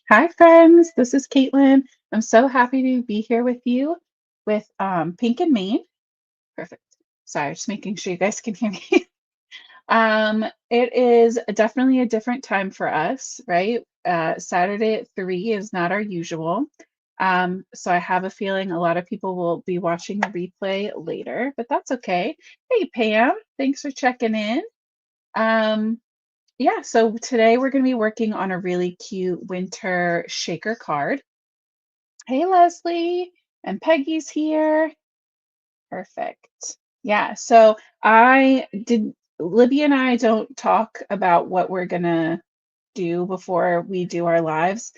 Hi, friends. This is Caitlin. I'm so happy to be here with you with Pink and Main. Perfect. Sorry, just making sure you guys can hear me. It is definitely a different time for us, right? Saturday at 3 is not our usual. So I have a feeling a lot of people will be watching the replay later, but that's okay. Hey, Pam, thanks for checking in. Um, yeah, so today we're going to be working on a really cute winter shaker card. Hey, Leslie, and Peggy's here. Perfect. Yeah, so Libby and I don't talk about what we're gonna do before we do our lives.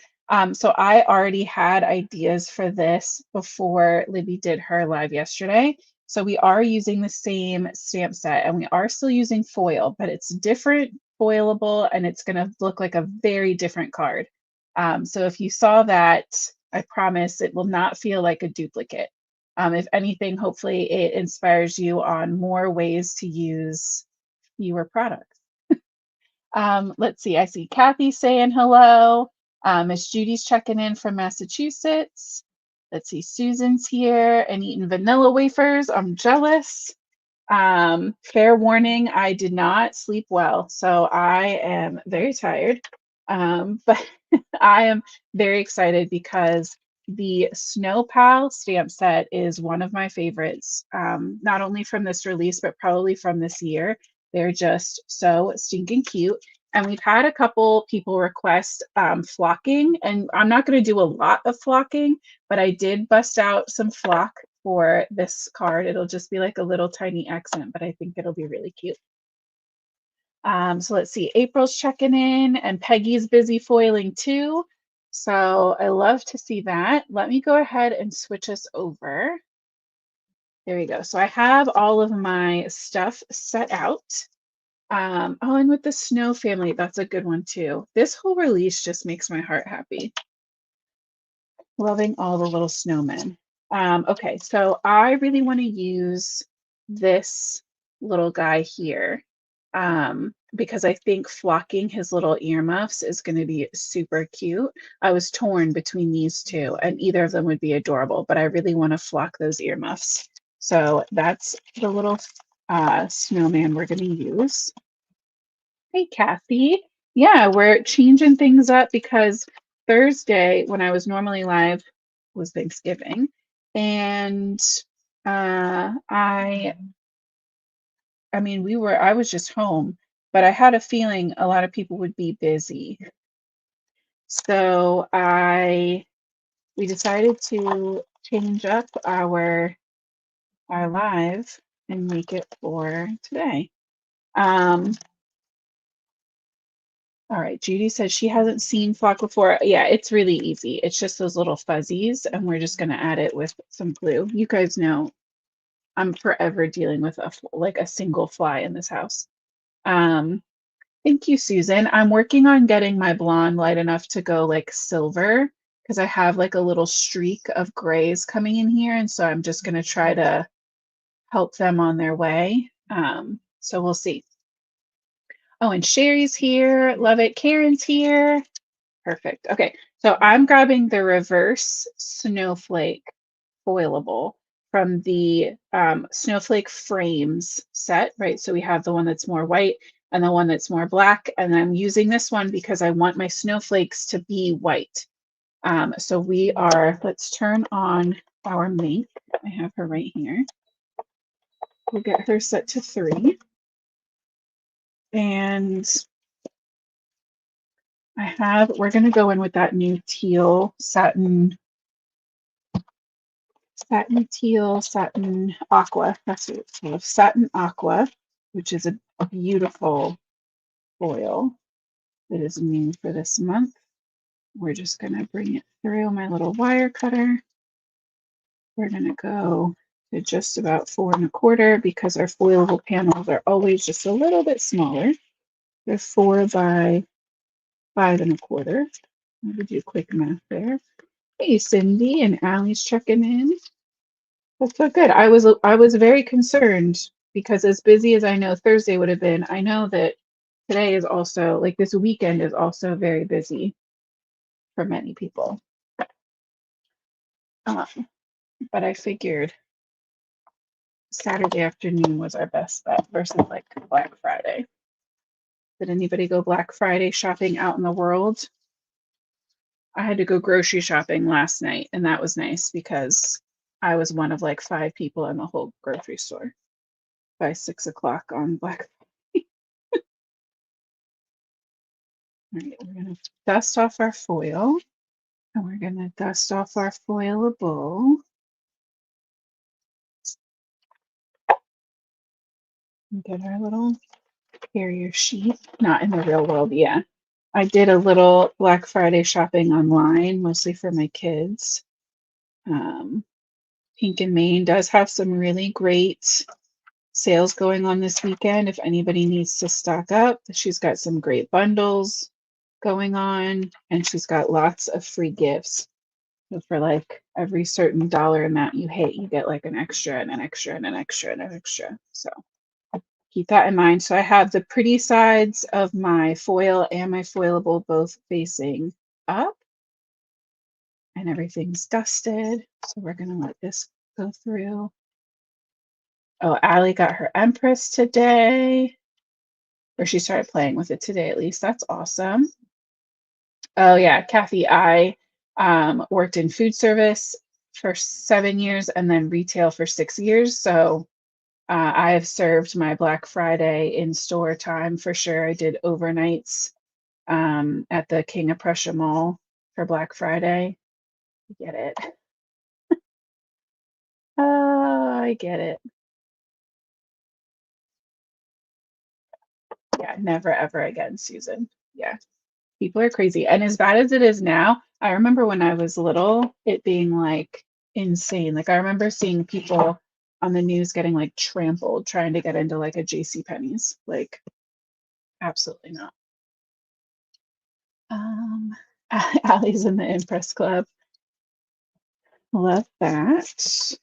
So I already had ideas for this before Libby did her live yesterday. So we are using the same stamp set and we are still using foil, but it's different foilable and it's gonna look like a very different card. So if you saw that, I promise it will not feel like a duplicate. If anything, hopefully it inspires you on more ways to use fewer products. Let's see. I see Kathy saying hello. Miss Judy's checking in from Massachusetts. Let's see. Susan's here and eating vanilla wafers. I'm jealous. Fair warning, I did not sleep well, so I am very tired. But I am very excited because the Snowpal stamp set is one of my favorites, not only from this release, but probably from this year. They're just so stinking cute. And we've had a couple people request flocking, and I'm not going to do a lot of flocking, but I did bust out some flock for this card. It'll just be like a little tiny accent, but I think it'll be really cute. So let's see, April's checking in and Peggy's busy foiling too. So I love to see that. Let me go ahead and switch us over. There we go. So I have all of my stuff set out. Oh, and with the snow family, that's a good one too. This whole release just makes my heart happy. Loving all the little snowmen. Okay, so I really want to use this little guy here because I think flocking his little earmuffs is going to be super cute. I was torn between these two, and either of them would be adorable, but I really want to flock those earmuffs. So that's the little snowman we're going to use. Hey, Kathy. Yeah, we're changing things up because Thursday, when I was normally live, was Thanksgiving. And I mean, I was just home, but I had a feeling a lot of people would be busy. So we decided to change up our live and make it for today. All right, Judy says she hasn't seen flock before. Yeah, it's really easy. It's just those little fuzzies, and we're just going to add it with some glue. You guys know I'm forever dealing with like a single fly in this house. Um, Thank you, Susan. I'm working on getting my blonde light enough to go like silver because I have like a little streak of grays coming in here, and so I'm just going to try to help them on their way. So we'll see. Oh, and Sherry's here. Love it. Karen's here. Perfect. Okay, so I'm grabbing the reverse snowflake foilable from the snowflake frames set, right? So we have the one that's more white and the one that's more black. And I'm using this one because I want my snowflakes to be white. So let's turn on our mink. I have her right here. We'll get her set to 3. And we're going to go in with that new teal satin teal, satin aqua. That's what it's called. Satin aqua, which is a beautiful foil that is new for this month. We're just going to bring it through my little wire cutter. We're going to go to just about 4 1/4 because our foilable panels are always just a little bit smaller. They're 4 by 5 1/4. I'm going to do quick math there. Hey, Cindy and Allie's checking in. That's so good. I was very concerned because as busy as I know Thursday would have been, I know that today is also like this weekend is also very busy. for many people. Um, but I figured Saturday afternoon was our best bet versus like Black Friday. Did anybody go Black Friday shopping out in the world? I had to go grocery shopping last night, and that was nice because I was one of like 5 people in the whole grocery store by 6 o'clock on Black. All right, we're gonna dust off our foil, and we're gonna dust off our foilable. And get our little carrier sheet. Not in the real world, yeah. I did a little Black Friday shopping online, mostly for my kids. Pink and Maine does have some really great sales going on this weekend. If anybody needs to stock up, she's got some great bundles going on, and she's got lots of free gifts. So for like every certain dollar amount you hit, you get like an extra and an extra and an extra and an extra. So keep that in mind. So I have the pretty sides of my foil and my foilable both facing up, and everything's dusted. So we're going to let this go through. Oh, Allie got her Empress today, or she started playing with it today at least. That's awesome. Oh yeah, Kathy, I worked in food service for 7 years and then retail for 6 years. So I have served my Black Friday in store time for sure. I did overnights at the King of Prussia Mall for Black Friday. I get it. Oh, I get it. Yeah, never ever again, Susan. Yeah, people are crazy. And as bad as it is now, I remember when I was little, it being like insane. Like I remember seeing people on the news getting like trampled trying to get into like a JC Penney's. Like, absolutely not. Um, Allie's in the Impress Club. Love that.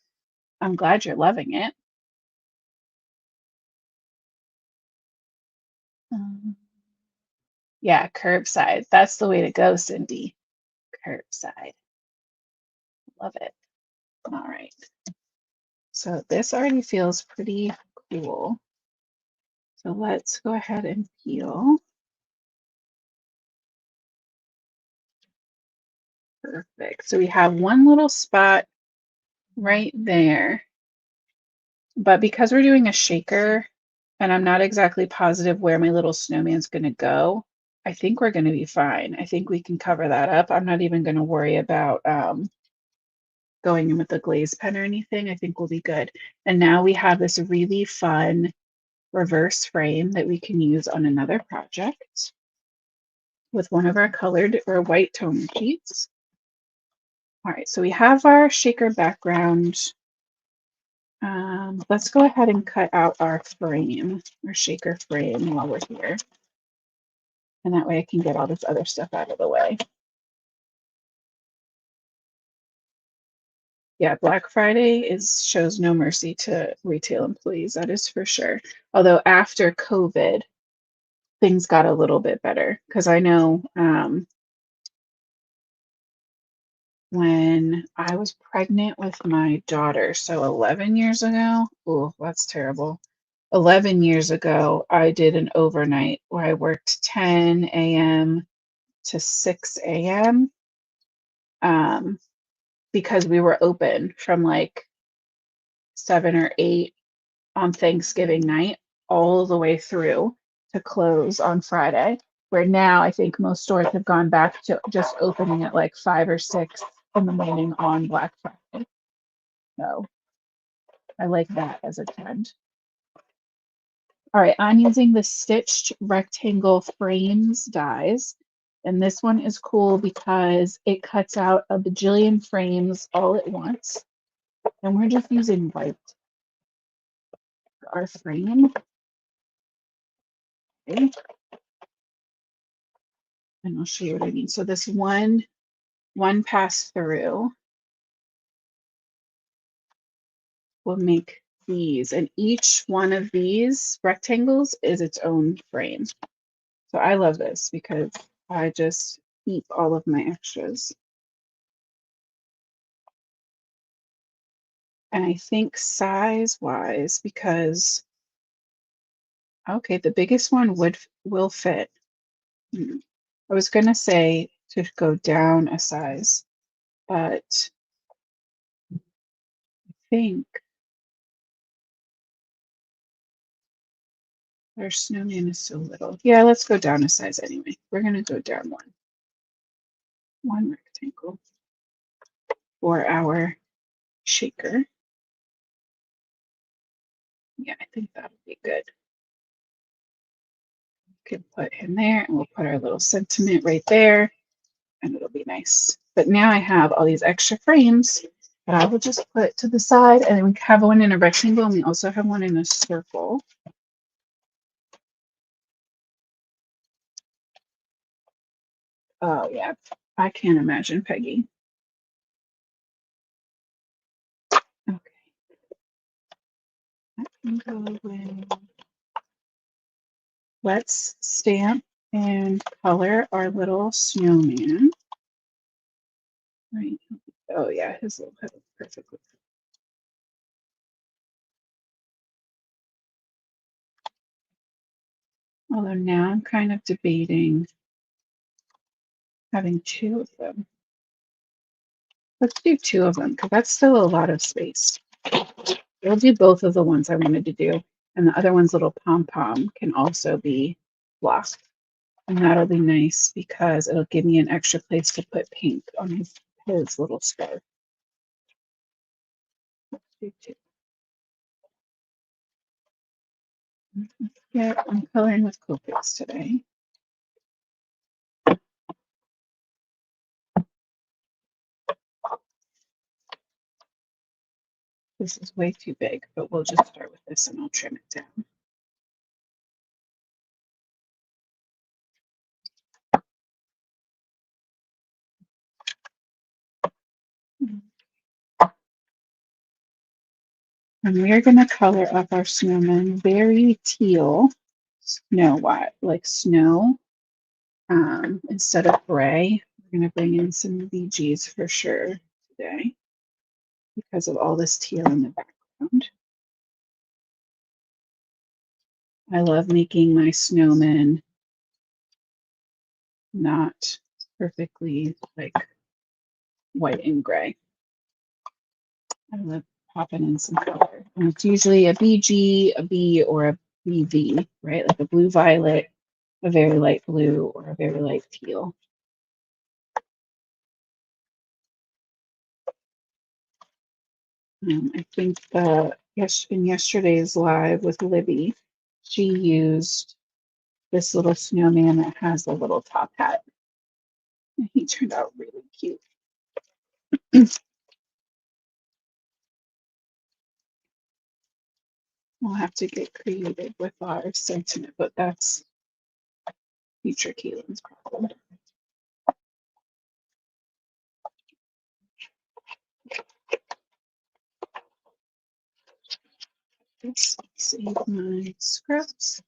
I'm glad you're loving it. Um, yeah, curbside. That's the way to go, Cindy. Curbside. Love it. All right. So this already feels pretty cool. So let's go ahead and peel. Perfect. So we have one little spot right there. But because we're doing a shaker and I'm not exactly positive where my little snowman's going to go, I think we're going to be fine. I think we can cover that up. I'm not even going to worry about going in with a glaze pen or anything. I think we'll be good. And now we have this really fun reverse frame that we can use on another project with one of our colored or white tone sheets. All right, so we have our shaker background. Let's go ahead and cut out our frame, our shaker frame while we're here. And that way I can get all this other stuff out of the way. Yeah, Black Friday shows no mercy to retail employees, that is for sure. Although after COVID, things got a little bit better because I know when I was pregnant with my daughter, so 11 years ago, oh, that's terrible. 11 years ago, I did an overnight where I worked 10 a.m. to 6 a.m. Because we were open from like 7 or 8 on Thanksgiving night all the way through to close on Friday. Where now I think most stores have gone back to just opening at like 5 or 6 in the morning on Black Friday. So I like that as a trend. All right, I'm using the stitched rectangle frames dies. And this one is cool because it cuts out a bajillion frames all at once. And we're just using white for our frame. Okay. And I'll show you what I mean. So this one pass through will make these, and each one of these rectangles is its own frame. So I love this because I just keep all of my extras. And I think size-wise, because okay, the biggest one will fit. Hmm. I was gonna say to go down a size, but I think our snowman is so little. Yeah, let's go down a size anyway. We're gonna go down one rectangle for our shaker. Yeah, I think that'll be good. We can put him there, and we'll put our little sentiment right there, and it'll be nice. But now I have all these extra frames that I will just put to the side, and then we have one in a rectangle, and we also have one in a circle. Oh yeah, I can't imagine Peggy. Okay, I can go with, let's stamp and color our little snowman. Right. Oh yeah, his little head looks perfectly. Although now I'm kind of debating having two of them. Let's do two of them because that's still a lot of space. We'll do both of the ones I wanted to do. And the other one's little pom-pom can also be blocked. And that'll be nice because it'll give me an extra place to put pink on his little scarf. Let's do two. Yeah, I'm coloring with Copics today. This is way too big, but we'll just start with this and I'll trim it down. And we are going to color up our snowman very teal, snow white, like snow. Instead of gray, we're going to bring in some VGs for sure today because of all this teal in the background. I love making my snowmen not perfectly like white and gray. I love popping in some color. And it's usually a BG, a B, or a BV, right? Like a blue violet, a very light blue, or a very light teal. I think in yesterday's live with Libby, she used this little snowman that has a little top hat. And he turned out really cute. We'll have to get creative with our sentiment, but that's future Keelan's problem. Let's save my scripts.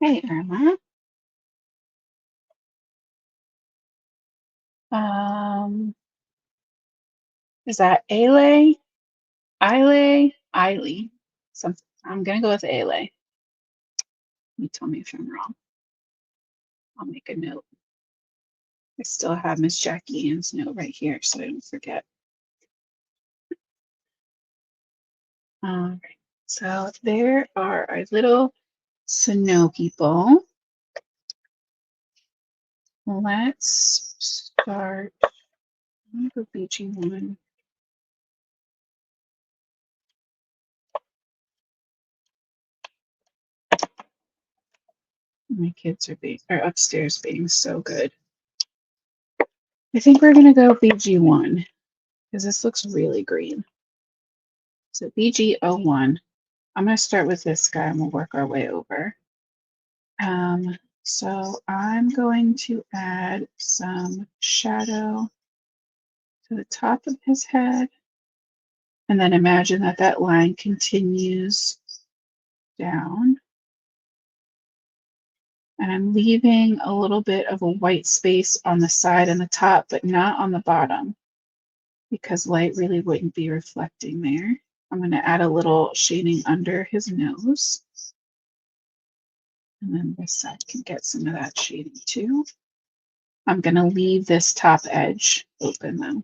Hey, Irma. Is that Ale? Eiley? Something. I'm gonna go with Ale. You tell me if I'm wrong. I'll make a note. I still have Miss Jackie Ann's note right here, so I don't forget. All right. So there are our little snow people. Let's start. I'm gonna go BG1. My kids are upstairs being so good. I think we're gonna go BG1 because this looks really green. So BG01. I'm gonna start with this guy and we'll work our way over. So I'm going to add some shadow to the top of his head. And then imagine that that line continues down. And I'm leaving a little bit of a white space on the side and the top, but not on the bottom because light really wouldn't be reflecting there. I'm going to add a little shading under his nose. And then this side can get some of that shading too. I'm going to leave this top edge open though.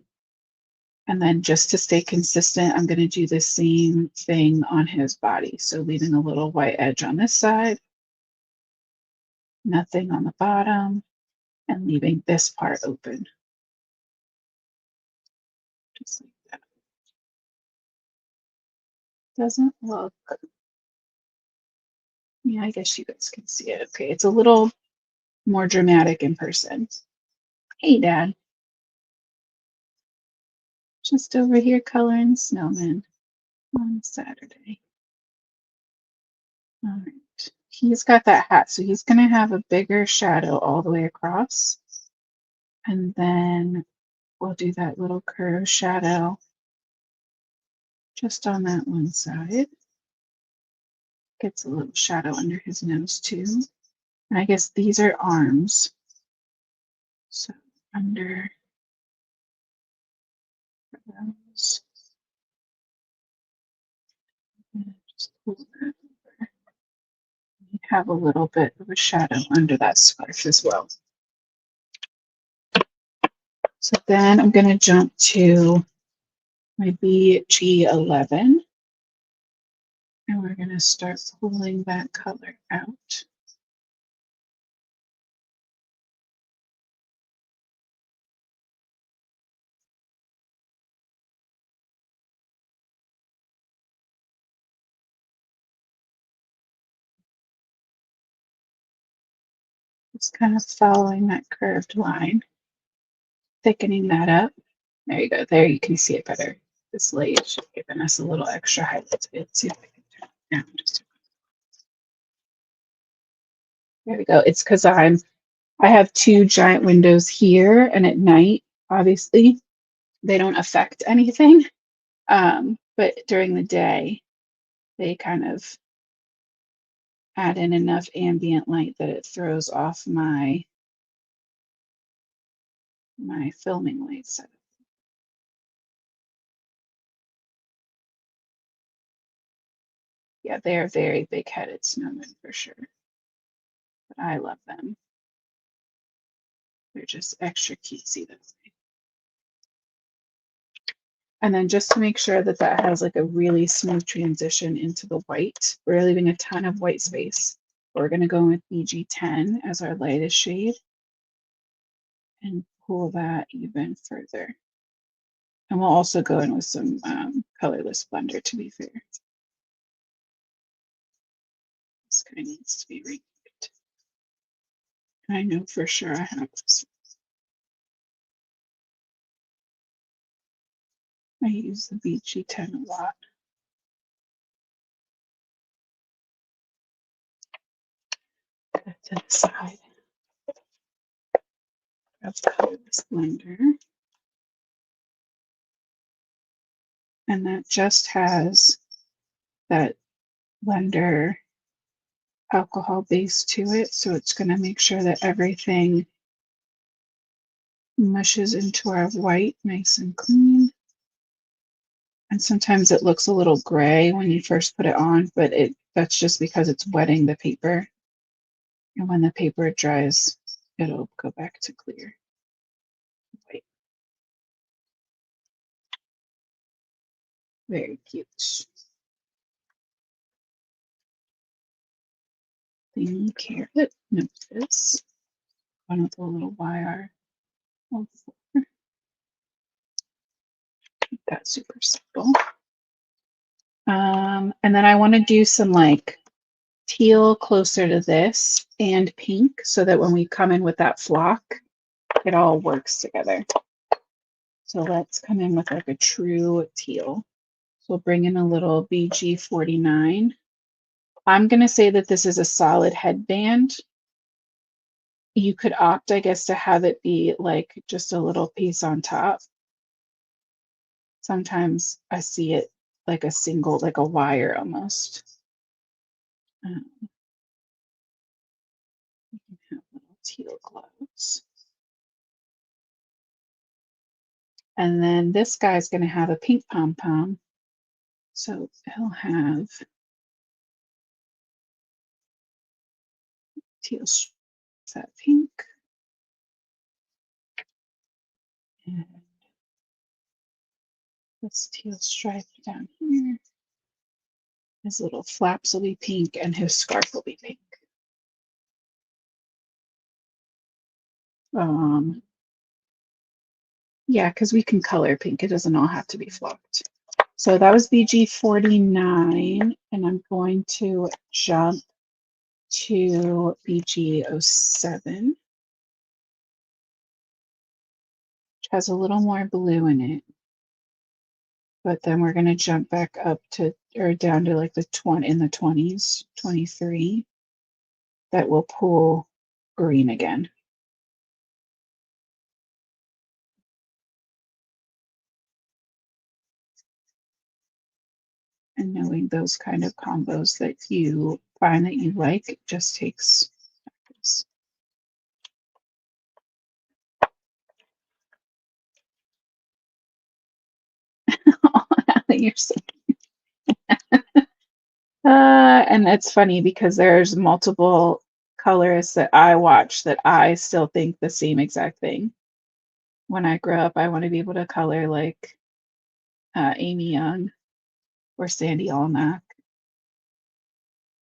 And then just to stay consistent, I'm going to do the same thing on his body. So leaving a little white edge on this side, nothing on the bottom, and leaving this part open. Just like that. Doesn't look, yeah, I guess you guys can see it. Okay, it's a little more dramatic in person. Hey, Dad. Just over here coloring snowmen on Saturday. All right. He's got that hat, so he's going to have a bigger shadow all the way across. And then we'll do that little curve shadow just on that one side. Gets a little shadow under his nose too. And I guess these are arms. So under those. Just pull that over. You have a little bit of a shadow under that scarf as well. So then I'm going to jump to my BG11. And we're going to start pulling that color out. Just kind of following that curved line, thickening that up. There you go. There you can see it better. This light is giving us a little extra highlight. Let's see if I can turn it down just. There we go. It's because I have two giant windows here, and at night, obviously, they don't affect anything. But during the day, they kind of add in enough ambient light that it throws off my filming light setup. Yeah, they are very big-headed snowmen for sure. But I love them. They're just extra cutesy that way. And then just to make sure that that has like a really smooth transition into the white, we're leaving a ton of white space. We're going to go with BG10 as our lightest shade and pull that even further. And we'll also go in with some colorless blender, to be fair. This guy needs to be repeated. I know for sure I have this. I use the BG10 a lot. Put that to the side. Grab the colorless blender. And that just has that blender alcohol base to it. So it's going to make sure that everything mushes into our white nice and clean. And sometimes it looks a little gray when you first put it on, but that's just because it's wetting the paper. And when the paper dries, it'll go back to clear. White. Very cute. Thin carrot. Notice. One with a little YR. Keep that super simple. And then I want to do some like teal closer to this and pink so that when we come in with that flock, it all works together. So let's come in with like a true teal. So we'll bring in a little BG49. I'm going to say that this is a solid headband. You could opt, I guess, to have it be like just a little piece on top. Sometimes I see it like a single, like a wire almost. You can teal gloves. And then this guy's going to have a pink pom-pom. So he'll have teal that pink. And this teal stripe down here. His little flaps will be pink and his scarf will be pink. Yeah, because we can color pink. It doesn't all have to be flocked. So that was BG 49, and I'm going to jump to BG 07, which has a little more blue in it. But then we're going to jump back up to, or down to like the 20, in the 20s, 23. That will pull green again. And knowing those kind of combos that you find that you like, it just takes practice. You're so and it's funny because there's multiple colorists that I watch that I still think the same exact thing. When I grow up, I want to be able to color like Amy Young or Sandy Almack.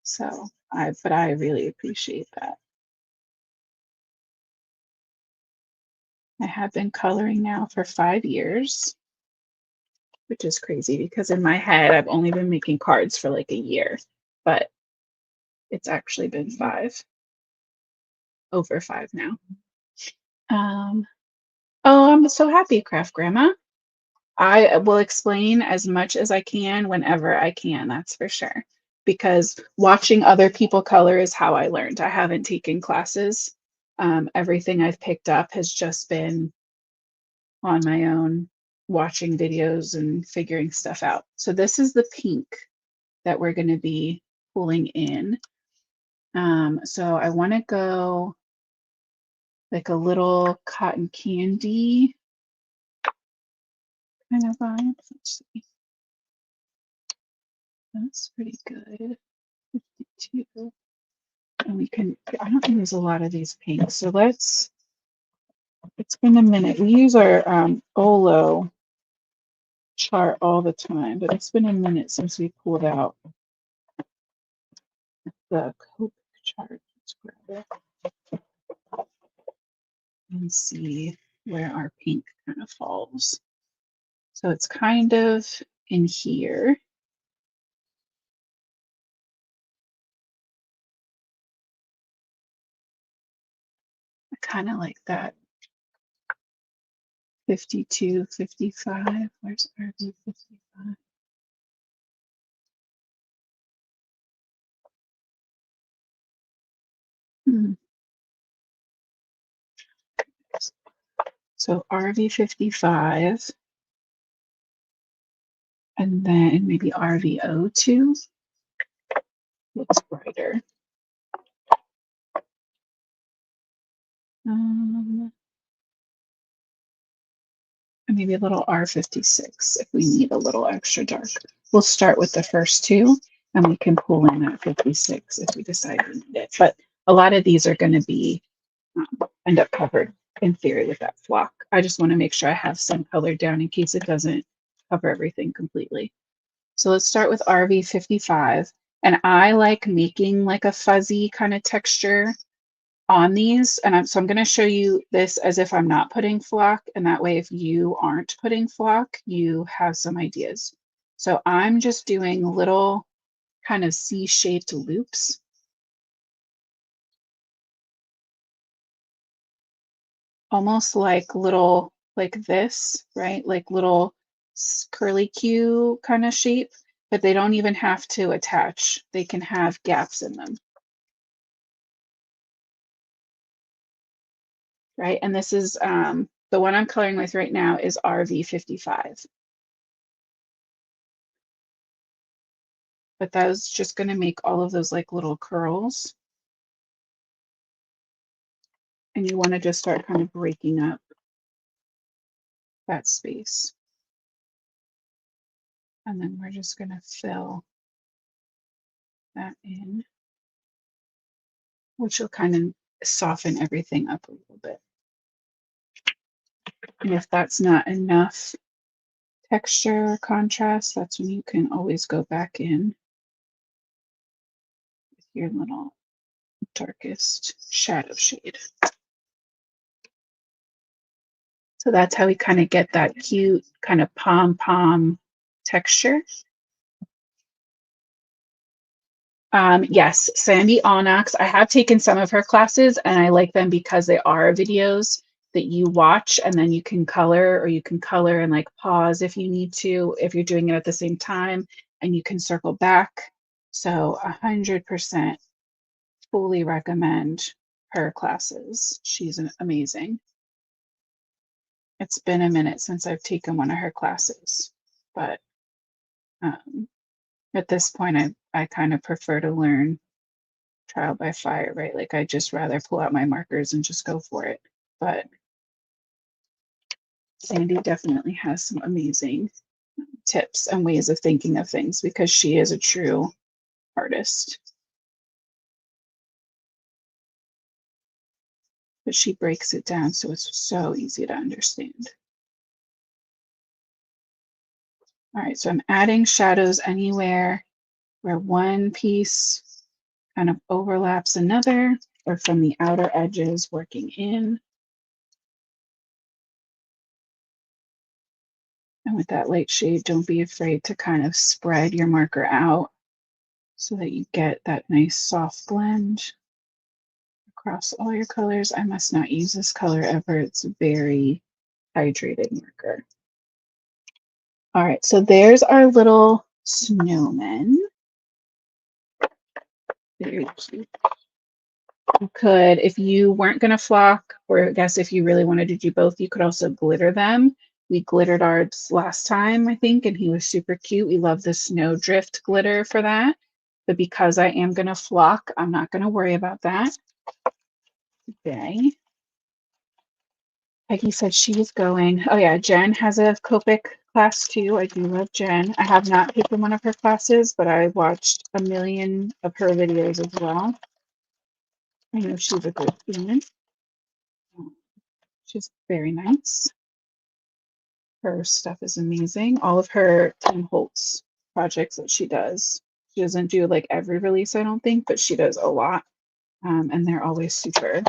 So but I really appreciate that. I have been coloring now for 5 years, which is crazy because in my head, I've only been making cards for like a year, but it's actually been 5, over 5 now. Oh, I'm so happy, Craft Grandma. I will explain as much as I can whenever I can, that's for sure. Because watching other people color is how I learned. I haven't taken classes. Everything I've picked up has just been on my own, watching videos and figuring stuff out. So this is the pink that we're going to be pulling in. So I want to go like a little cotton candy kind of vibe. Let's see. That's pretty good. 52. And we can, I don't use a lot of these pinks. So it's been a minute. We use our Olo chart all the time, but it's been a minute since we pulled out the Copic chart. Let's grab it and see where our pink kind of falls. So it's kind of in here. I kind of like that 52, 55. Where's RV 55? So RV 55, and then maybe RVO2 looks brighter. And maybe a little R56 if we need a little extra dark. We'll start with the first two, and we can pull in that 56 if we decide we need it. But a lot of these are going to be end up covered in theory with that flock. I just want to make sure I have some color down in case it doesn't cover everything completely. So let's start with RV55. And I like making like a fuzzy kind of texture on these. And so I'm going to show you this as if I'm not putting flock. And that way, if you aren't putting flock, you have some ideas. So I'm just doing little kind of C-shaped loops. Almost like little, like this, right? Like little curly Q kind of shape, but they don't even have to attach. They can have gaps in them. Right? And this is the one I'm coloring with right now is RV55. But that was just going to make all of those like little curls. And you want to just start kind of breaking up that space. And then we're just going to fill that in, which will kind of soften everything up a little bit. And if that's not enough texture or contrast, that's when you can always go back in with your little darkest shadow shade. So that's how we kind of get that cute kind of pom-pom texture. Yes, Sandy Onyx. I have taken some of her classes and I like them because they are videos that you watch and then you can color, or you can color and like pause if you need to, if you're doing it at the same time, and you can circle back. So 100% fully recommend her classes. She's amazing. It's been a minute since I've taken one of her classes, but at this point, I kind of prefer to learn trial by fire, right? Like I just rather pull out my markers and just go for it. But Sandy definitely has some amazing tips and ways of thinking of things because she is a true artist. But she breaks it down so it's so easy to understand. All right, so I'm adding shadows anywhere where one piece kind of overlaps another, or from the outer edges working in. And with that light shade, don't be afraid to kind of spread your marker out so that you get that nice soft blend across all your colors. I must not use this color ever. It's a very hydrated marker. All right, so there's our little snowman. Very cute. You could, if you weren't going to flock, or I guess if you really wanted to do both, you could also glitter them. We glittered ours last time, I think, and he was super cute. We love the snowdrift glitter for that. But because I am going to flock, I'm not going to worry about that today. Peggy said she's going. Oh yeah, Jen has a Copic class too. I do love Jen. I have not taken one of her classes, but I watched a million of her videos as well. I know she's a good student. She's very nice. Her stuff is amazing. All of her Tim Holtz projects that she does. She doesn't do like every release, I don't think, but she does a lot. And they're always super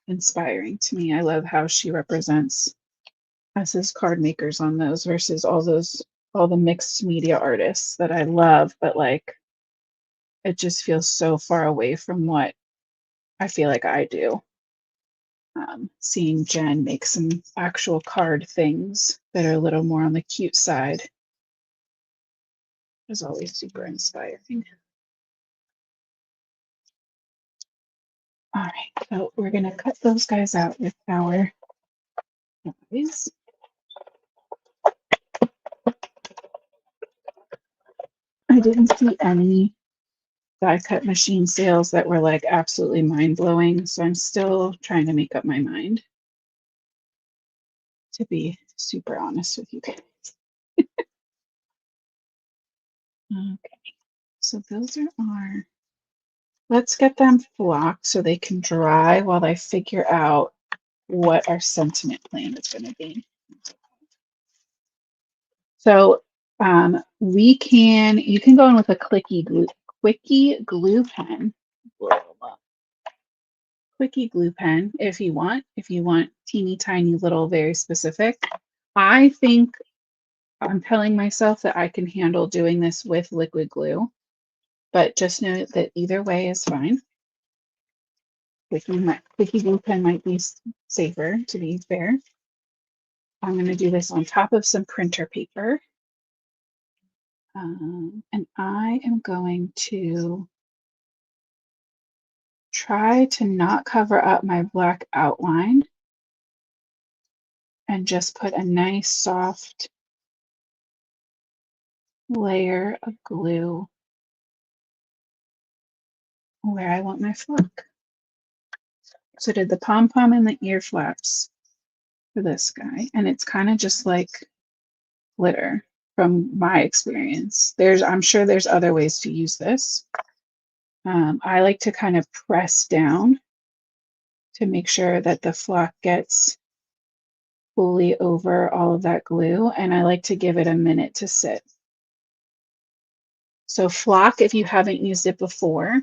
inspiring to me. I love how she represents us as card makers on those versus all the mixed media artists that I love, but like it just feels so far away from what I feel like I do. Seeing Jen make some actual card things that are a little more on the cute side is always super inspiring. All right, so we're gonna cut those guys out with our knives. I didn't see any die cut machine sales that were like absolutely mind blowing, so I'm still trying to make up my mind, to be super honest with you guys. Okay, so those are our, let's get them flocked so they can dry while I figure out what our sentiment plan is going to be. So you can go in with a quickie glue pen. Quickie glue pen if you want teeny tiny little, very specific. I think I'm telling myself that I can handle doing this with liquid glue, but just know that either way is fine. Quickie glue pen might be safer, to be fair. I'm going to do this on top of some printer paper. And I am going to try to not cover up my black outline and just put a nice soft layer of glue where I want my flock. So I did the pom-pom and the ear flaps for this guy. And it's kind of just like glitter from my experience. I'm sure there's other ways to use this. I like to kind of press down to make sure that the flock gets fully over all of that glue. And I like to give it a minute to sit. So flock, if you haven't used it before,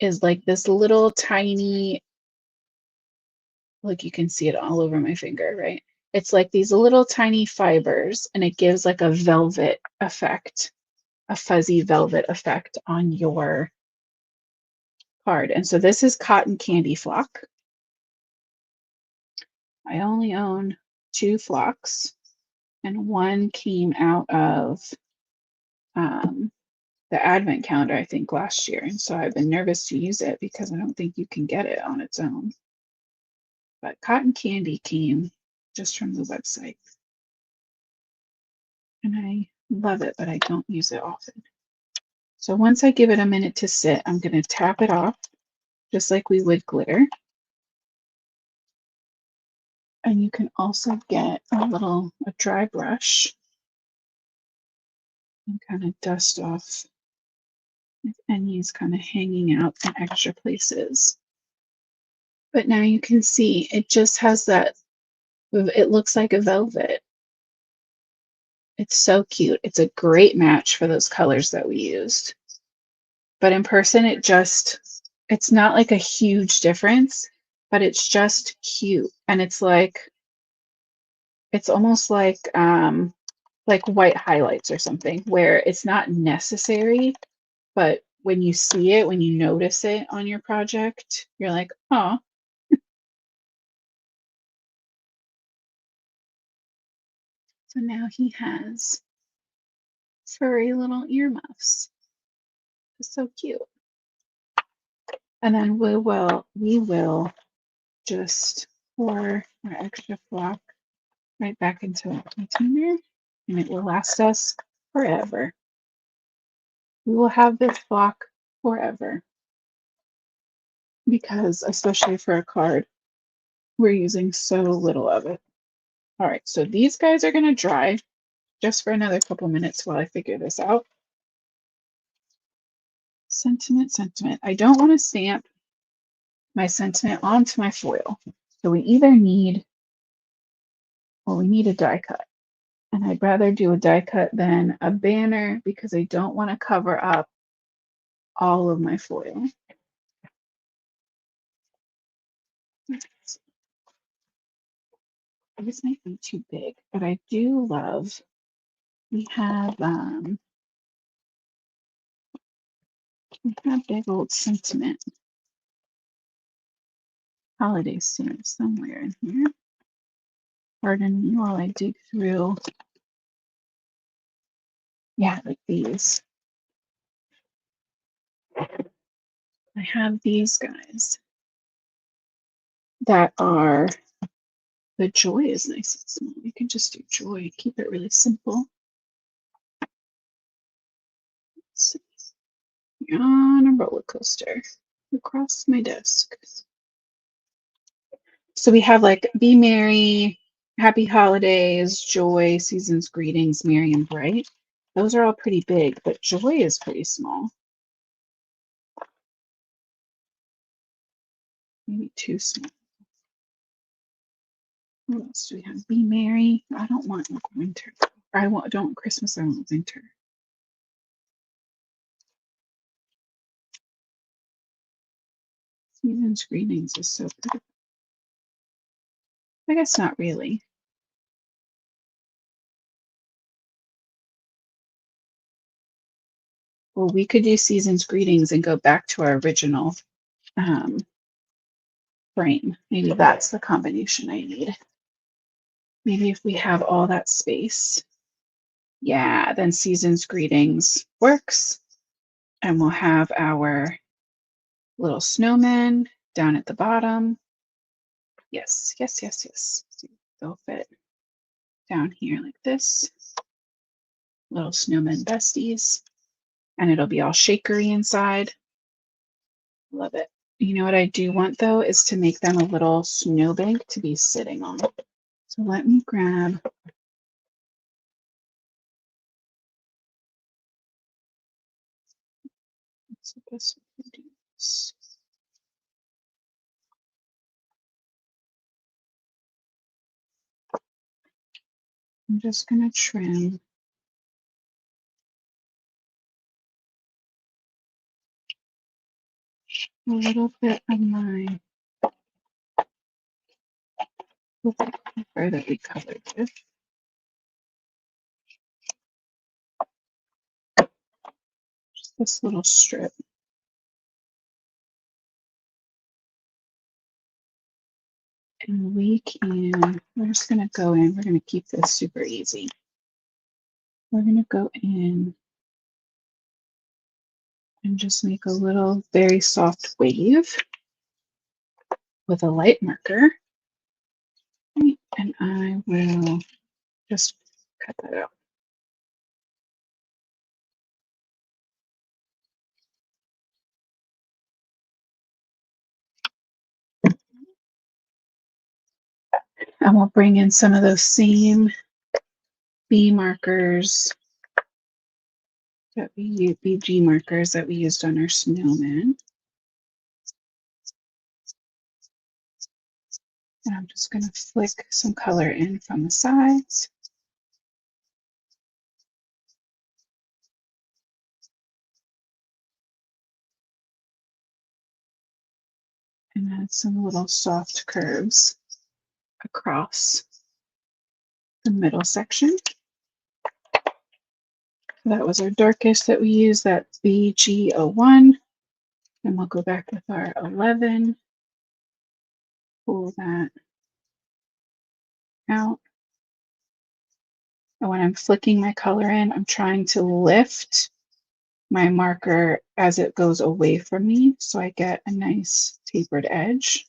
is like this little tiny, like you can see it all over my finger, right? It's like these little tiny fibers, and it gives like a velvet effect, a fuzzy velvet effect on your card. And so this is cotton candy flock. I only own 2 flocks, and one came out of the advent calendar, I think, last year. And so I've been nervous to use it because I don't think you can get it on its own. But cotton candy came just from the website. And I love it, but I don't use it often. So once I give it a minute to sit, I'm going to tap it off just like we would glitter. And you can also get a dry brush and kind of dust off if any's kind of hanging out in extra places. But now you can see it just has that, it looks like a velvet. It's so cute. It's a great match for those colors that we used. But in person, it's not like a huge difference, but it's just cute. And it's almost like white highlights or something, where it's not necessary, but when you see it, when you notice it on your project, you're like, oh. So now he has furry little earmuffs. It's so cute. And then we will just pour our extra flock right back into the container, and it will last us forever. We will have this flock forever because, especially for a card, we're using so little of it. All right, so these guys are going to dry just for another couple minutes while I figure this out. Sentiment, sentiment. I don't want to stamp my sentiment onto my foil. So we either need, we need a die cut. And I'd rather do a die cut than a banner because I don't want to cover up all of my foil. This might be too big, but I do love, we have big old sentiment holiday stamps somewhere in here. Pardon me while I dig through. Yeah, like these. I have these guys that are, the joy is nice and small. You can just do joy, keep it really simple. Let's see. You're on a roller coaster across my desk. So we have like Be Merry, Happy Holidays, Joy, Season's Greetings, Merry and Bright. Those are all pretty big, but Joy is pretty small. Maybe too small. What else do we have? Be Merry. I don't want like winter. Don't want Christmas, I want winter. Season's Greetings is so pretty. I guess not really. Well, we could do Season's Greetings and go back to our original frame. Maybe that's the combination I need. Maybe if we have all that space. Yeah, then Season's Greetings works. And we'll have our little snowmen down at the bottom. Yes, yes, yes, yes. They'll fit down here like this. Little snowmen besties. And it'll be all shakery inside. Love it. You know what I do want though is to make them a little snowbank to be sitting on. So let me grab what's the best way to do this? I'm just gonna trim a little bit of my paper that we covered with. Just this little strip. And we're just gonna go in, we're gonna keep this super easy. We're gonna go in and just make a little very soft wave with a light marker. Right, and I will just cut that out. And we'll bring in some of those same B markers that we use, BG markers that we used on our snowman. And I'm just going to flick some color in from the sides. And add some little soft curves across the middle section. That was our darkest that we used, that BG01. And we'll go back with our 11. Pull that out. And when I'm flicking my color in, I'm trying to lift my marker as it goes away from me so I get a nice tapered edge.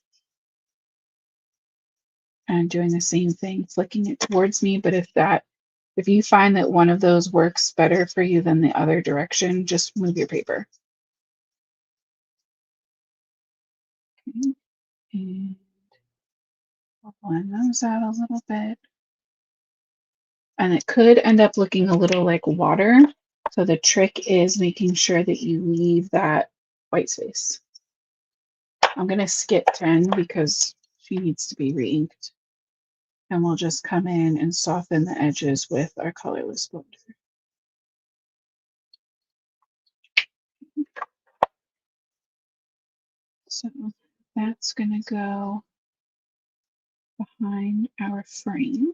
And I'm doing the same thing, flicking it towards me. But if you find that one of those works better for you than the other direction, just move your paper. Okay. And I'll blend those out a little bit. And it could end up looking a little like water. So the trick is making sure that you leave that white space. I'm going to skip 10 because she needs to be re-inked. And we'll just come in and soften the edges with our colorless blender. So that's going to go behind our frame.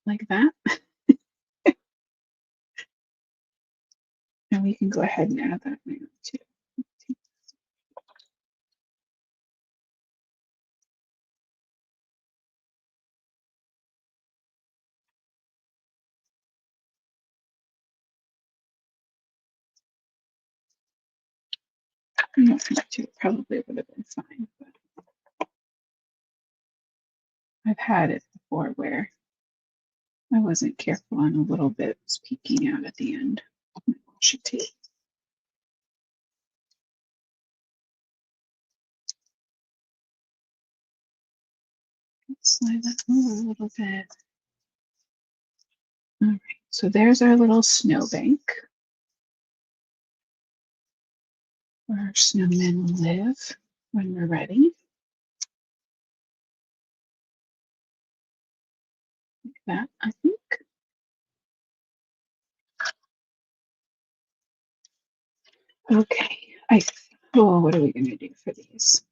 Like that. And we can go ahead and add that now too. I don't think to, probably would have been fine, but I've had it before where I wasn't careful and a little bit was peeking out at the end of my washi tape. Slide that over a little bit. All right, so there's our little snowbank where our snowmen will live when we're ready. Like that, I think. Okay, what are we going to do for these?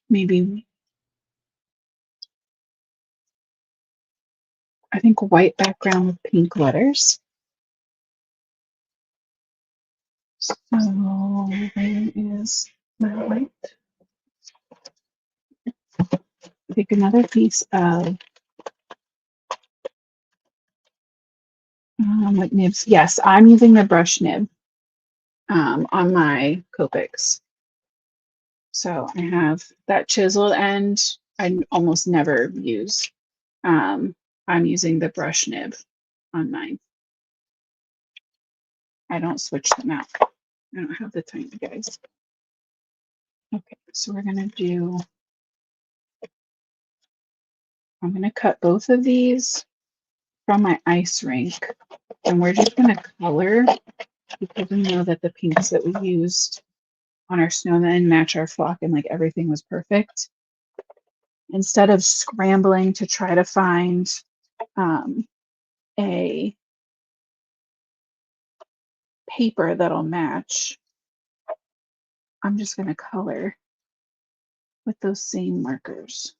Maybe, I think white background with pink letters. So where is my white? Take another piece of what nibs? Yes, I'm using the brush nib on my Copics. So I have that chiseled end I almost never use. I'm using the brush nib on mine. I don't switch them out. I don't have the time, guys. Okay, so we're gonna do, I'm gonna cut both of these from my ice rink, and we're just gonna color because we know that the pinks that we used on our snowmen match our flock and like everything was perfect. Instead of scrambling to try to find um, a paper that'll match, I'm just going to color with those same markers.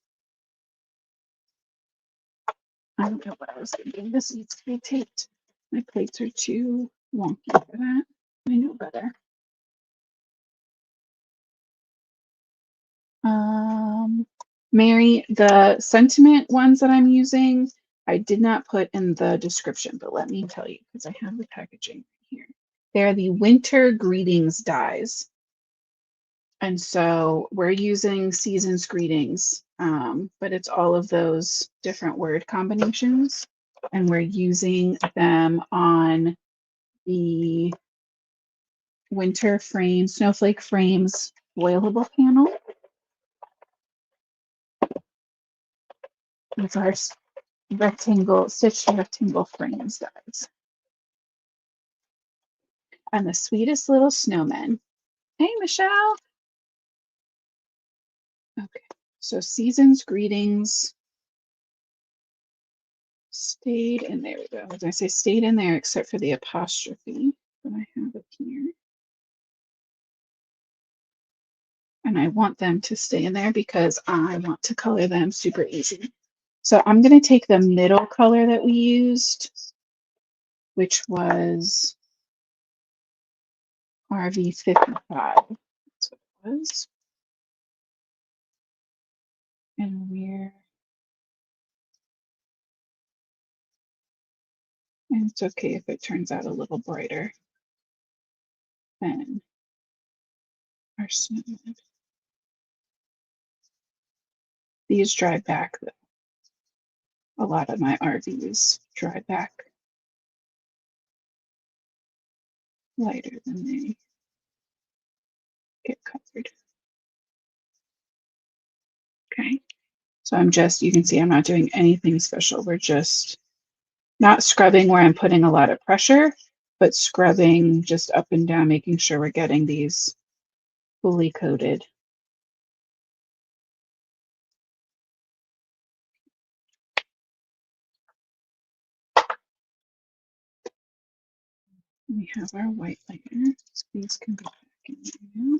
I don't know what I was thinking. This needs to be taped. My plates are too wonky for that. I know better. Mary, the sentiment ones that I'm using, I did not put in the description, but let me tell you because I have the packaging here. They're the winter greetings dies. And so we're using season's greetings, but it's all of those different word combinations. And we're using them on the winter frame, snowflake frames foilable panel. With our rectangle, stitched rectangle frames dies. And the sweetest little snowmen. Hey, Michelle. Okay, so season's greetings stayed, and there we go. As I say, stayed in there except for the apostrophe, but I have it here. And I want them to stay in there because I want to color them super easy. So I'm going to take the middle color that we used, which was RV55. That's what it was. And it's okay if it turns out a little brighter than our snowman. These dry back though. A lot of my RVs dry back lighter than they get covered. Okay, so I'm just, you can see I'm not doing anything special. We're just not scrubbing where I'm putting a lot of pressure, but scrubbing just up and down, making sure we're getting these fully coated. We have our white layer, so these can go back in there.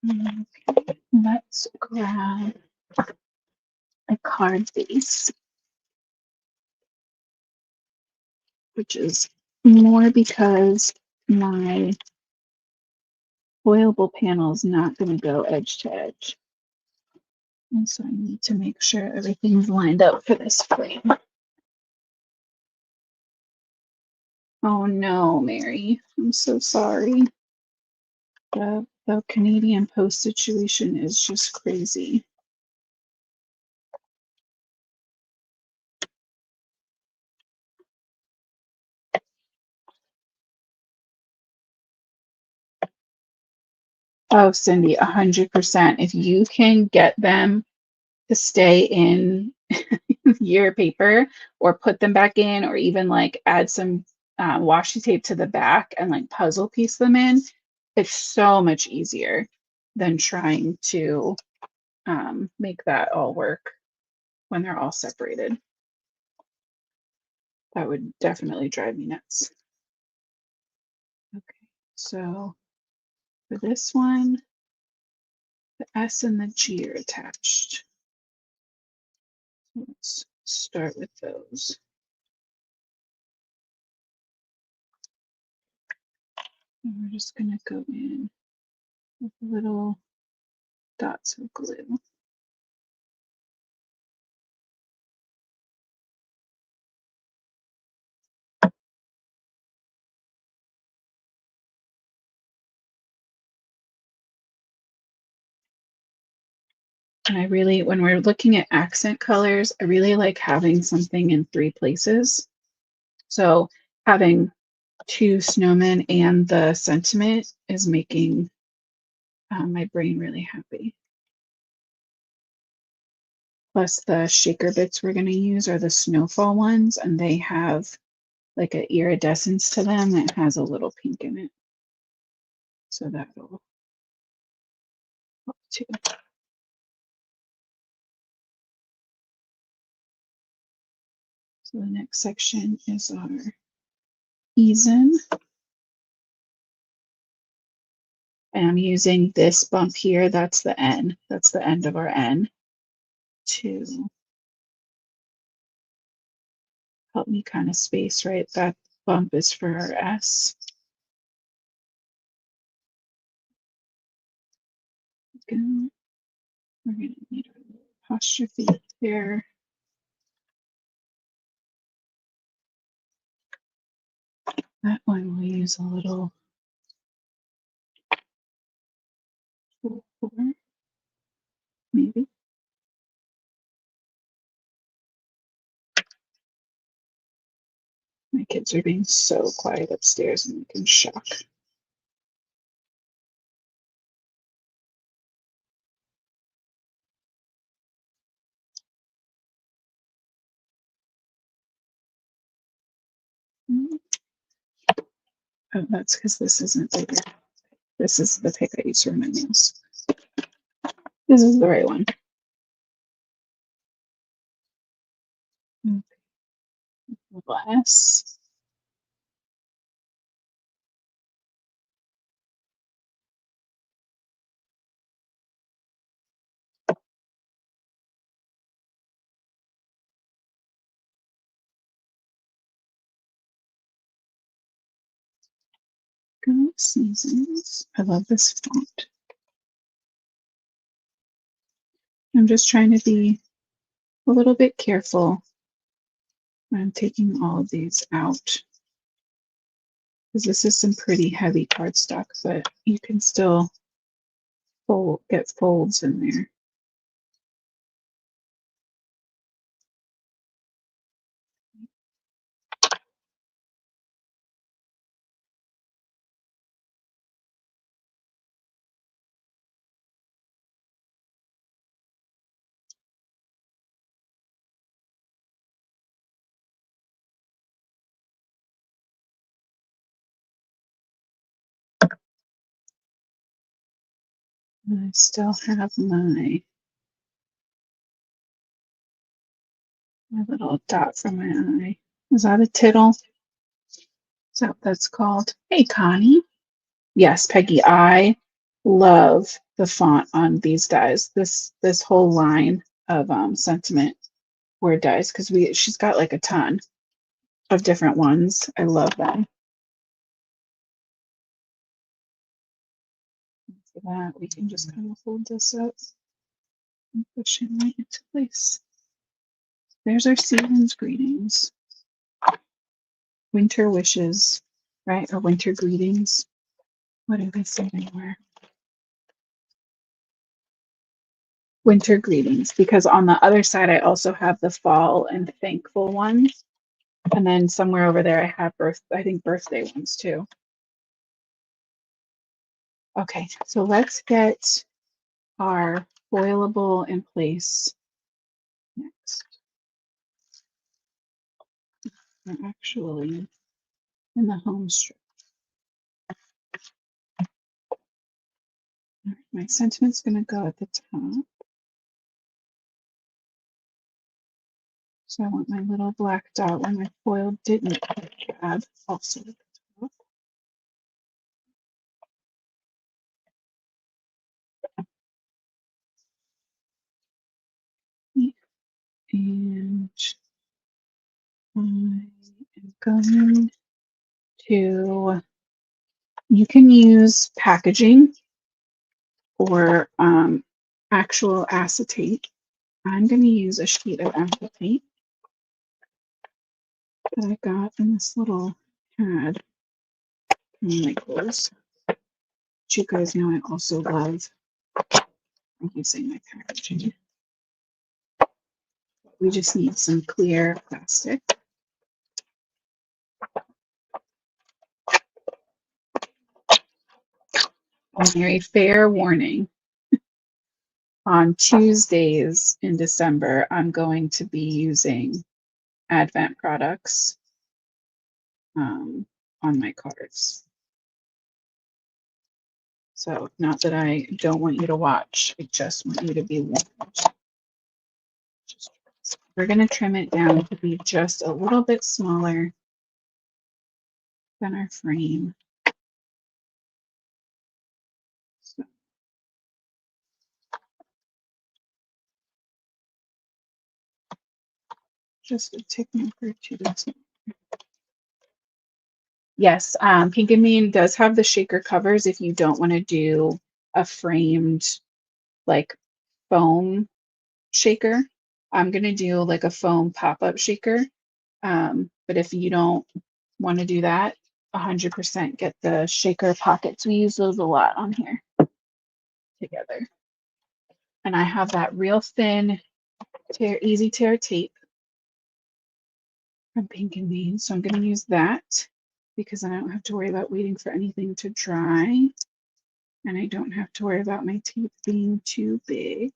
Okay, let's grab a card base, which is more because my foilable panel is not going to go edge to edge. And so I need to make sure everything's lined up for this frame. Oh no, Mary, I'm so sorry. The Canadian Post situation is just crazy. Oh, Cindy, 100%. If you can get them to stay in your paper or put them back in, or even like add some washi tape to the back and like puzzle piece them in, it's so much easier than trying to make that all work when they're all separated. That would definitely drive me nuts. Okay, so for this one, the S and the G are attached. Let's start with those. And we're just going to go in with little dots of glue. And I really, when we're looking at accent colors, I really like having something in 3 places. So having 2 snowmen and the sentiment is making my brain really happy. Plus the shaker bits we're going to use are the snowfall ones, and they have like an iridescence to them that has a little pink in it. So that'll help too. So the next section is our easen. And I'm using this bump here, that's the N. That's the end of our N to help me kind of space, right? That bump is for our S. We're going to need our apostrophe there. That one we'll use a little 4, maybe. My kids are being so quiet upstairs and making shock. Oh, that's because this isn't bigger. This is the pick I use for my nails. This is the right one. Little S. Go Seasons. I love this font. I'm just trying to be a little bit careful when I'm taking all of these out, because this is some pretty heavy cardstock, but you can still get folds in there. And I still have my little dot for my eye. Is that a tittle? Is that what that's called? Hey, Connie. Yes, Peggy, I love the font on these dies. This whole line of sentiment word dies, because she's got like a ton of different ones. I love them. For that, we can just kind of hold this up and push it right into place. There's our season's greetings. Winter wishes, right? Or winter greetings. What do they say anywhere? Winter greetings, because on the other side I also have the fall and thankful ones, and then somewhere over there I have birthday ones too. Okay, so let's get our foilable in place next. We're actually in the home strip. My sentiment's going to go at the top. So I want my little black dot where my foil didn't add also at the top. And I am going to, you can use packaging or actual acetate. I'm going to use a sheet of acetate that I got in this little pad from my clothes. But you guys know I also love I'm using my packaging. We just need some clear plastic. A fair warning. On Tuesdays in December, I'm going to be using Advent products on my cards. So not that I don't want you to watch, I just want you to be warned. We're going to trim it down to be just a little bit smaller than our frame. So just a tick marker to this. Yes, Pink and Mean does have the shaker covers if you don't want to do a framed like foam shaker. I'm going to do like a foam pop-up shaker. But if you don't want to do that, 100% get the shaker pockets. We use those a lot on here together. And I have that real thin easy tear tape from Pink and Mean. So I'm going to use that because I don't have to worry about waiting for anything to dry. And I don't have to worry about my tape being too big.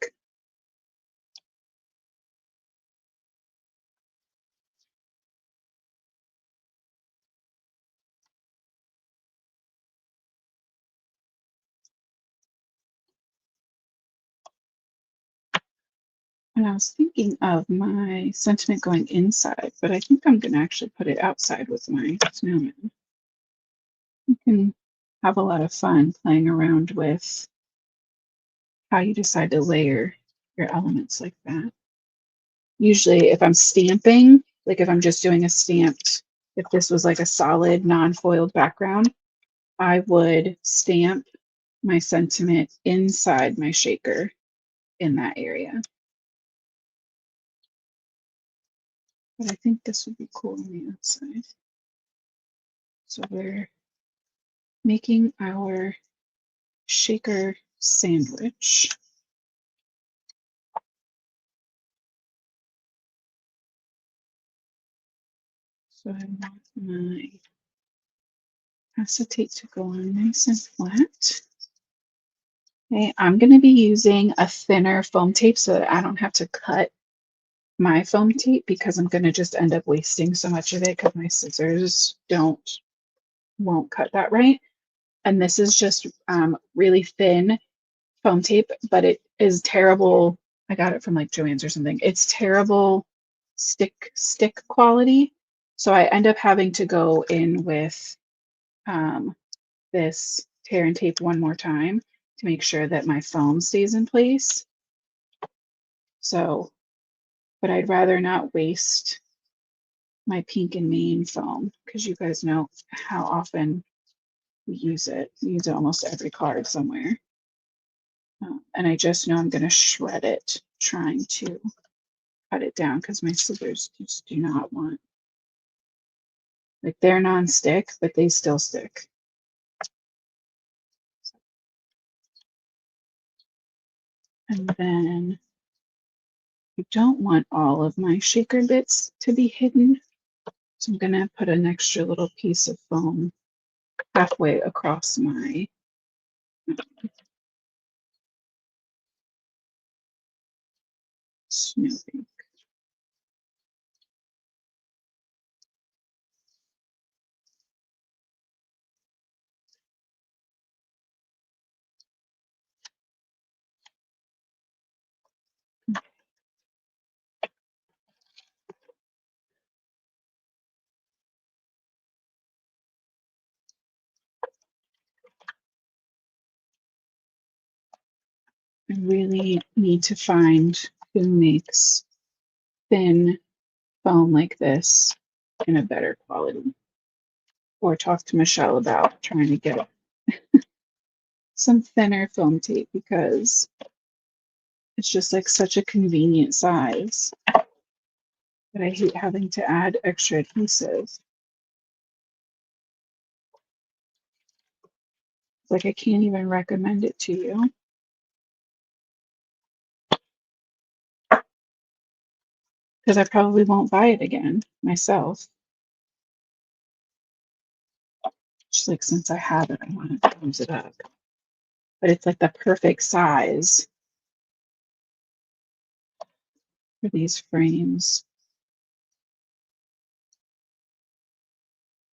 And I was thinking of my sentiment going inside, but I think I'm going to actually put it outside with my snowman. You can have a lot of fun playing around with how you decide to layer your elements like that. Usually if I'm stamping, like if I'm just doing a stamped, if this was like a solid non-foiled background, I would stamp my sentiment inside my shaker in that area. But I think this would be cool on the outside. So we're making our shaker sandwich. So I want my acetate to go on nice and flat. Okay, I'm going to be using a thinner foam tape so that I don't have to cut my foam tape because I'm going to just end up wasting so much of it because my scissors won't cut that right. And this is just really thin foam tape, but it is terrible. I got it from like Joann's or something. It's terrible stick quality. So I end up having to go in with this tear and tape one more time to make sure that my foam stays in place. So, but I'd rather not waste my Pink and Mean foam because you guys know how often we use it. We use it almost every card somewhere. And I just know I'm going to shred it trying to cut it down because my scissors just do not want, like they're non-stick, but they still stick. And then I don't want all of my shaker bits to be hidden. So I'm going to put an extra little piece of foam halfway across my snooping. I really need to find who makes thin foam like this in a better quality. Or talk to Michelle about trying to get some thinner foam tape because it's just like such a convenient size. But I hate having to add extra adhesive. Like I can't even recommend it to you. because I probably won't buy it again myself. Just like since I have it, I want to use it up. But it's like the perfect size for these frames.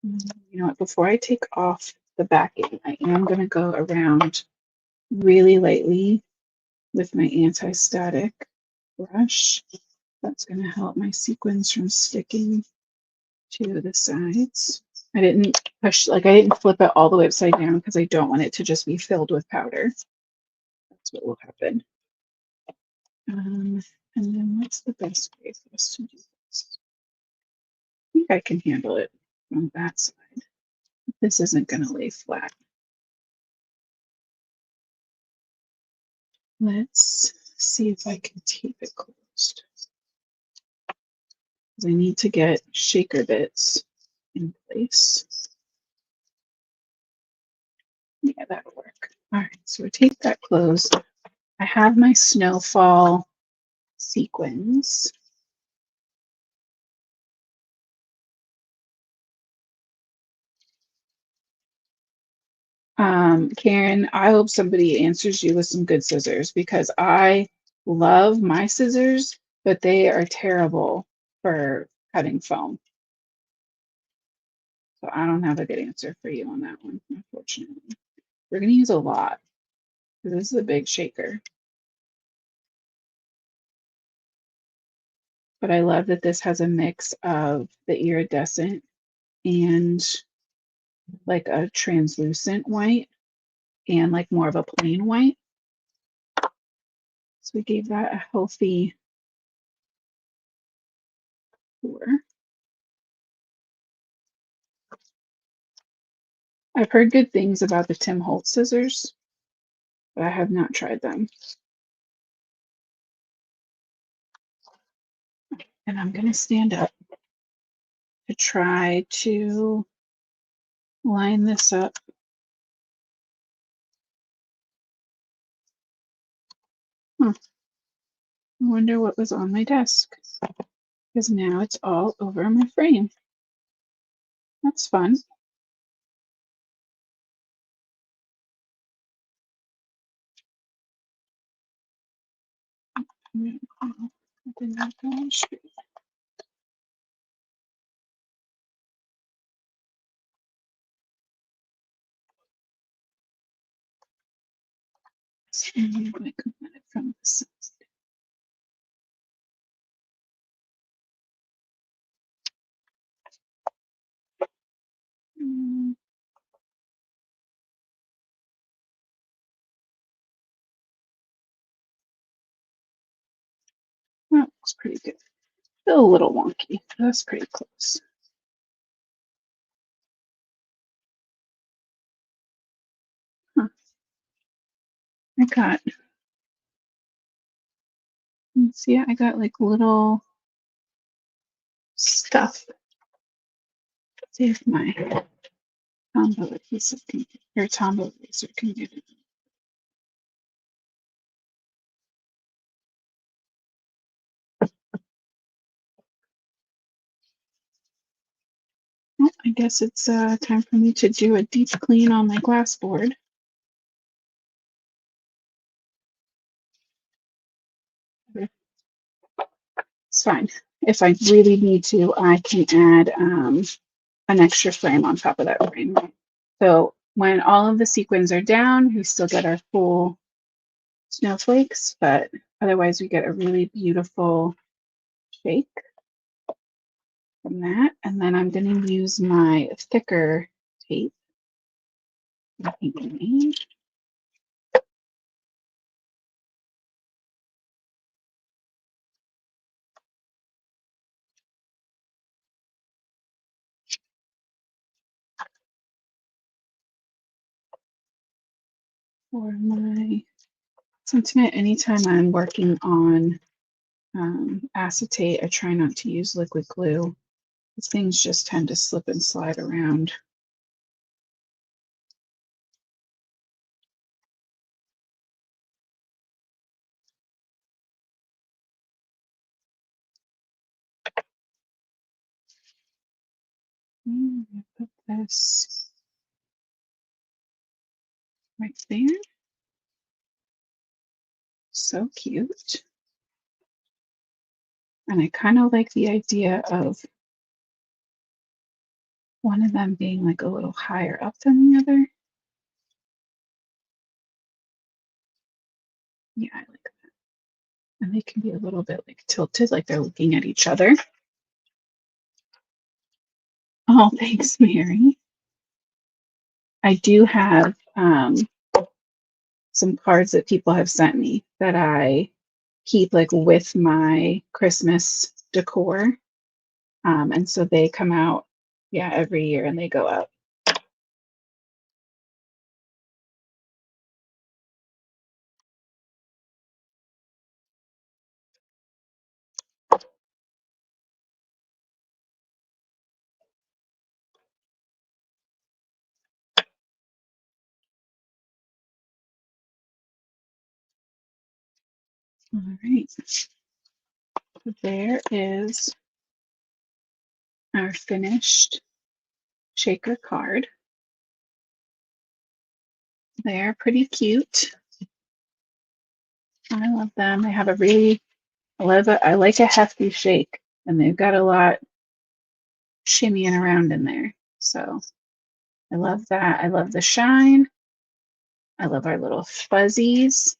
You know what? Before I take off the backing, I am going to go around really lightly with my anti-static brush. That's going to help my sequins from sticking to the sides. I didn't I didn't flip it all the way upside down because I don't want it to just be filled with powder. That's what will happen. And then what's the best way for us to do this? I think I can handle it on that side. This isn't going to lay flat. Let's see if I can tape it closed. I need to get shaker bits in place. Yeah, that'll work. All right, so we tape that closed. I have my snowfall sequins. Karen, I hope somebody answers you with some good scissors because I love my scissors, but they are terrible for cutting foam. So I don't have a good answer for you on that one, unfortunately. We're going to use a lot because this is a big shaker. But I love that this has a mix of the iridescent and like a translucent white and like more of a plain white. So we gave that a healthy pour. I've heard good things about the Tim Holtz scissors, but I have not tried them. And I'm going to stand up to try to line this up. I wonder what was on my desk because now it's all over my frame. That's fun. I did not go on straight. And I'm going to come at it from the side. That looks pretty good. Still a little wonky. That's pretty close. Huh. I got, see, I got like little stuff. Let's see if my combo adhesive can, or Tombow laser can get it. Well, I guess it's time for me to do a deep clean on my glass board. It's fine. If I really need to, I can add an extra frame on top of that frame. So when all of the sequins are down, we still get our full snowflakes, but otherwise we get a really beautiful shake from that. And then I'm going to use my thicker tape. I think I need. For my sentiment, anytime I'm working on acetate, I try not to use liquid glue. These things just tend to slip and slide around. Put this right there. So cute. And I kind of like the idea of one of them being like a little higher up than the other. Yeah, I like that. And they can be a little bit like tilted, like they're looking at each other. Oh, thanks, Mary. I do have some cards that people have sent me that I keep like with my Christmas decor. And so they come out, yeah, every year and they go up. All right. There is our finished shaker card. They're pretty cute. I love them. They have a really, I like a hefty shake, and they've got a lot shimmying around in there. So I love that. I love the shine. I love our little fuzzies,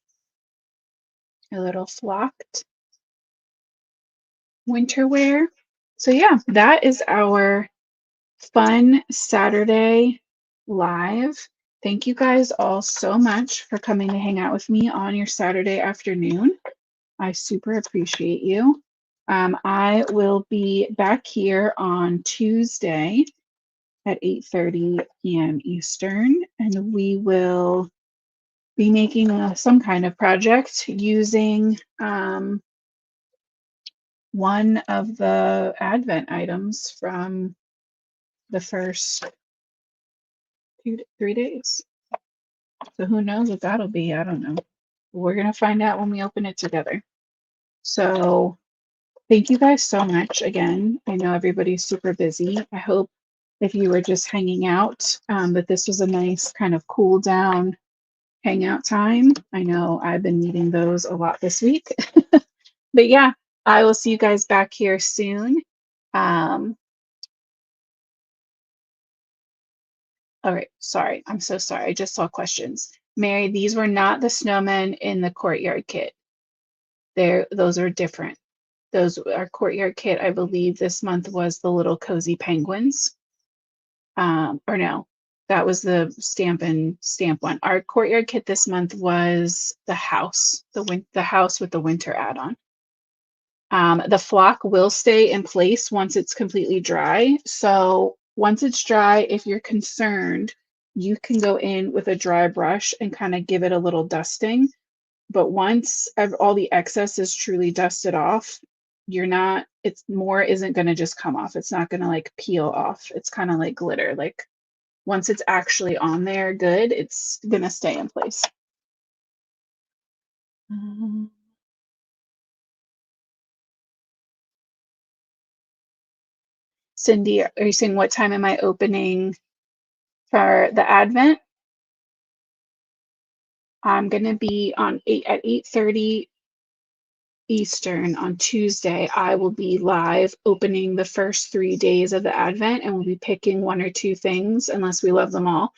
a little flocked winter wear. So yeah, that is our fun Saturday live. Thank you guys all so much for coming to hang out with me on your Saturday afternoon. I super appreciate you. I will be back here on Tuesday at 8:30 p.m. Eastern, and we will be making some kind of project using one of the Advent items from the first 3 days. So who knows what that'll be? I don't know. We're going to find out when we open it together. So thank you guys so much again. I know everybody's super busy. I hope if you were just hanging out, that this was a nice kind of cool down hangout time. I know I've been needing those a lot this week. But yeah, I will see you guys back here soon. Um, all right, sorry. I'm so sorry. I just saw questions. Mary, these were not the snowmen in the courtyard kit. Those are different. Those our courtyard kit, I believe this month was the little cozy penguins. Or no, that was the stamp one. Our courtyard kit this month was the house, the house with the winter add-on. The flock will stay in place once it's completely dry. So once it's dry, if you're concerned, you can go in with a dry brush and kind of give it a little dusting. But once all the excess is truly dusted off, it's more isn't going to just come off. It's not going to like peel off. It's kind of like glitter. Like once it's actually on there good, it's going to stay in place. Cindy, are you saying what time am I opening for the Advent? I'm going to be at 8:30 Eastern on Tuesday. I will be live opening the first 3 days of the Advent, and we'll be picking one or two things, unless we love them all,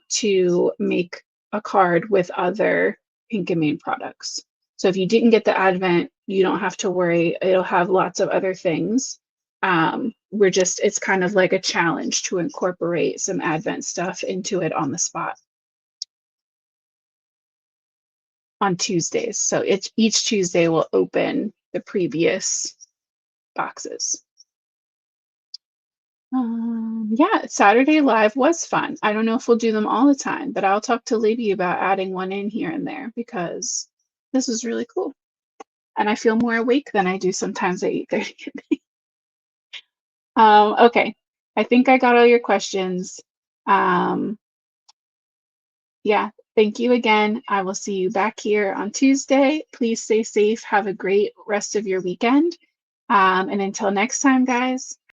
to make a card with other Pink and Main products. So if you didn't get the Advent, you don't have to worry. It'll have lots of other things. It's kind of like a challenge to incorporate some Advent stuff into it on the spot. On Tuesdays. So each Tuesday will open the previous boxes. Yeah, Saturday Live was fun. I don't know if we'll do them all the time, but I'll talk to Libby about adding one in here and there because this is really cool. And I feel more awake than I do sometimes at 8:30. Okay, I think I got all your questions. Yeah, thank you again. I will see you back here on Tuesday. Please stay safe. Have a great rest of your weekend. And until next time, guys.